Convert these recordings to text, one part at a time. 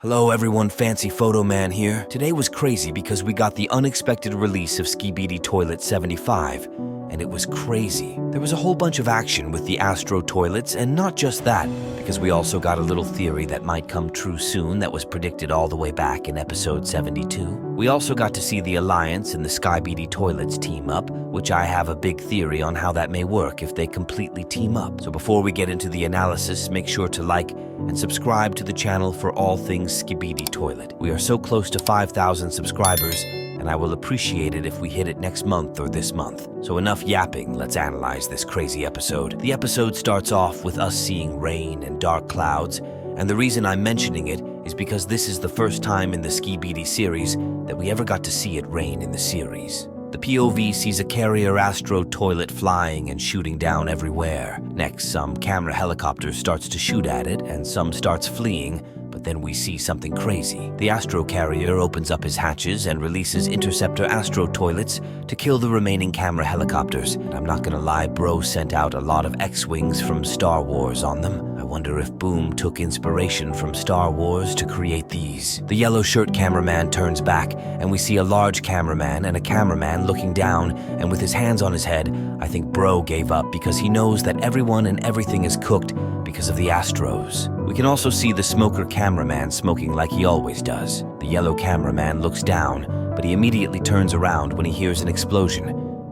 Hello everyone, Fancy Photo Man here. Today was crazy because we got the unexpected release of Skibidi Toilet 75, and it was crazy. There was a whole bunch of action with the Astro toilets, and not just that, because we also got a little theory that might come true soon that was predicted all the way back in episode 72. We also got to see the Alliance and the Skibidi toilets team up, which I have a big theory on how that may work if they completely team up. So before we get into the analysis, make sure to like and subscribe to the channel for all things Skibidi Toilet. We are so close to 5,000 subscribers, and I will appreciate it if we hit it next month or this month. So enough yapping, let's analyze this crazy episode. The episode starts off with us seeing rain and dark clouds, and the reason I'm mentioning it is because this is the first time in the Skibidi series that we ever got to see it rain in the series. The POV sees a carrier Astro toilet flying and shooting down everywhere. Next, some camera helicopter starts to shoot at it, and some starts fleeing, but then we see something crazy. The Astro carrier opens up his hatches and releases interceptor Astro toilets to kill the remaining camera helicopters. And I'm not gonna lie, bro sent out a lot of X-Wings from Star Wars on them. I wonder if Boom took inspiration from Star Wars to create these. The yellow shirt cameraman turns back, and we see a large cameraman and a cameraman looking down, and with his hands on his head, I think bro gave up because he knows that everyone and everything is cooked because of the Astros. We can also see the smoker cameraman smoking like he always does. The yellow cameraman looks down, but he immediately turns around when he hears an explosion,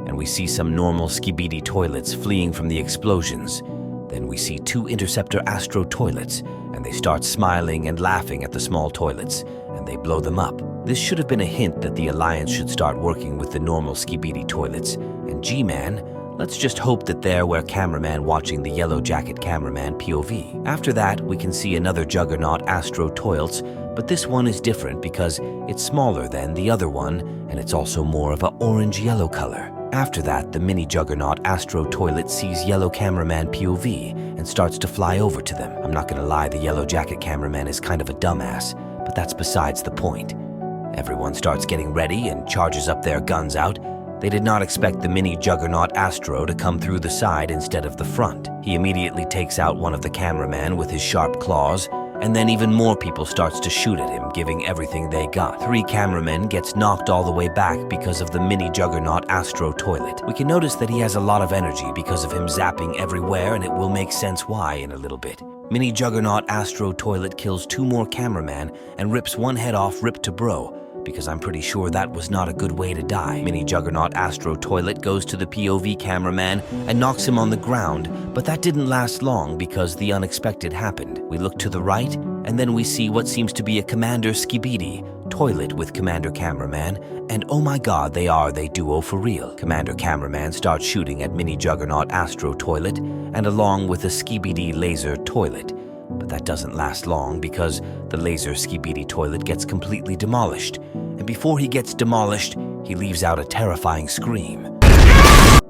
and we see some normal Skibidi toilets fleeing from the explosions. Then we see two interceptor Astro toilets, and they start smiling and laughing at the small toilets, and they blow them up. This should have been a hint that the Alliance should start working with the normal Skibidi toilets, and G-Man, let's just hope that they're where cameraman watching the yellow jacket cameraman POV. After that, we can see another Juggernaut Astro toilets, but this one is different because it's smaller than the other one, and it's also more of an orange-yellow color. After that, the mini Juggernaut Astro toilet sees yellow cameraman POV and starts to fly over to them. I'm not gonna lie, the yellow jacket cameraman is kind of a dumbass, but that's besides the point. Everyone starts getting ready and charges up their guns out. They did not expect the mini Juggernaut Astro to come through the side instead of the front. He immediately takes out one of the cameramen with his sharp claws, and then even more people starts to shoot at him, giving everything they got. 3 cameramen gets knocked all the way back because of the mini Juggernaut Astro toilet. We can notice that he has a lot of energy because of him zapping everywhere, and it will make sense why in a little bit. Mini Juggernaut Astro toilet kills 2 more cameramen and rips one head off Rip to Bro, because I'm pretty sure that was not a good way to die. Mini Juggernaut Astro toilet goes to the POV cameraman and knocks him on the ground, but that didn't last long because the unexpected happened. We look to the right, and then we see what seems to be a Commander Skibidi toilet with Commander Cameraman, and oh my god, they duo for real. Commander Cameraman starts shooting at Mini Juggernaut Astro toilet, and along with a Skibidi laser toilet. But that doesn't last long because the laser Skibidi toilet gets completely demolished, and before he gets demolished, he leaves out a terrifying scream.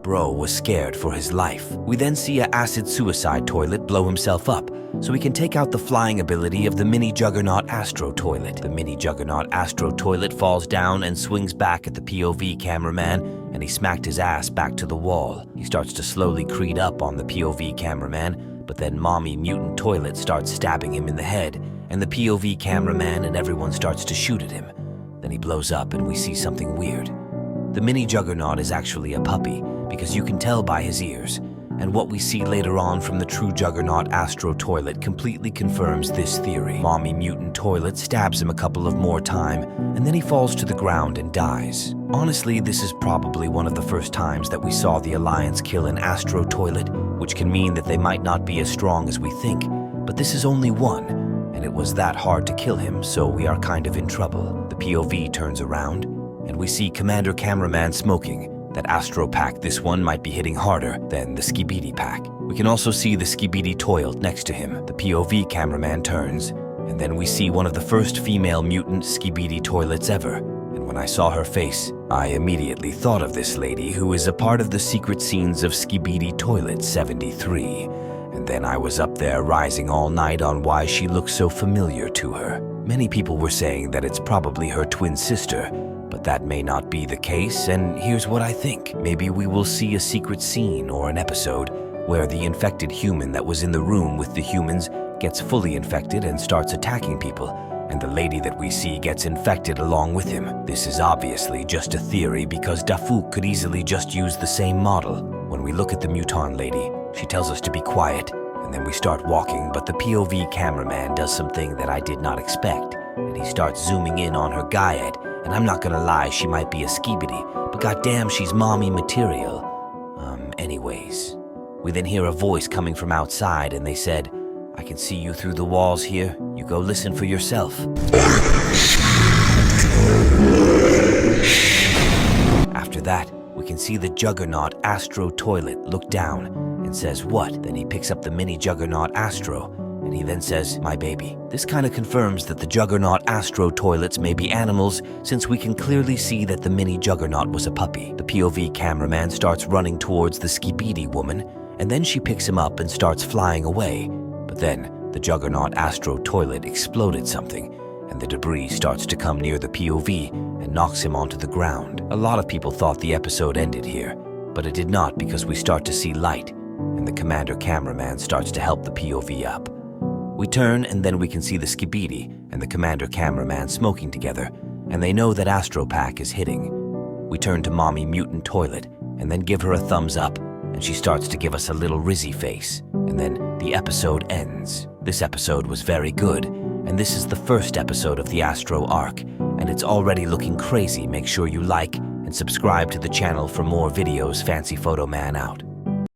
Bro was scared for his life. We then see a acid suicide toilet blow himself up, so we can take out the flying ability of the mini Juggernaut Astro toilet. The mini Juggernaut Astro toilet falls down and swings back at the POV cameraman, and he smacked his ass back to the wall. He starts to slowly creed up on the POV cameraman, but then Mommy Mutant Toilet starts stabbing him in the head, and the POV cameraman and everyone starts to shoot at him. Then he blows up and we see something weird. The mini Juggernaut is actually a puppy, because you can tell by his ears, and what we see later on from the true Juggernaut Astro toilet completely confirms this theory. Mommy Mutant Toilet stabs him a couple of more times, and then he falls to the ground and dies. Honestly, this is probably one of the first times that we saw the Alliance kill an Astro toilet, which can mean that they might not be as strong as we think, but this is only one, and it was that hard to kill him, so we are kind of in trouble. The POV turns around, and we see Commander Cameraman smoking. That Astro pack, this one might be hitting harder than the Skibidi pack. We can also see the Skibidi toilet next to him. The POV cameraman turns, and then we see one of the first female mutant Skibidi toilets ever. And when I saw her face, I immediately thought of this lady who is a part of the secret scenes of Skibidi Toilet 73. And then I was up there rising all night on why she looks so familiar to her. Many people were saying that it's probably her twin sister, but that may not be the case, and here's what I think. Maybe we will see a secret scene or an episode where the infected human that was in the room with the humans gets fully infected and starts attacking people, and the lady that we see gets infected along with him. This is obviously just a theory because Dafuq could easily just use the same model. When we look at the mutant lady, she tells us to be quiet, and then we start walking, but the POV cameraman does something that I did not expect, and he starts zooming in on her Gaiad, and I'm not gonna lie, she might be a Skibidi, but goddamn, she's mommy material. Anyways. We then hear a voice coming from outside, and they said, "I can see you through the walls here. You go listen for yourself." After that, we can see the Juggernaut Astro Toilet look down and says, "What?" Then he picks up the mini Juggernaut Astro, and he then says, "My baby." This kind of confirms that the Juggernaut Astro Toilets may be animals, since we can clearly see that the mini Juggernaut was a puppy. The POV cameraman starts running towards the Skibidi woman, and then she picks him up and starts flying away. But then, the Juggernaut Astro Toilet exploded something, and the debris starts to come near the POV and knocks him onto the ground. A lot of people thought the episode ended here, but it did not because we start to see light, and the commander cameraman starts to help the POV up. We turn, and then we can see the Skibidi and the commander cameraman smoking together, and they know that Astro Pack is hitting. We turn to Mommy Mutant Toilet, and then give her a thumbs up, and she starts to give us a little Rizzy face, and then the episode ends. This episode was very good, and this is the first episode of the Astro arc, and it's already looking crazy. Make sure you like and subscribe to the channel for more videos. Fancy Photo Man out.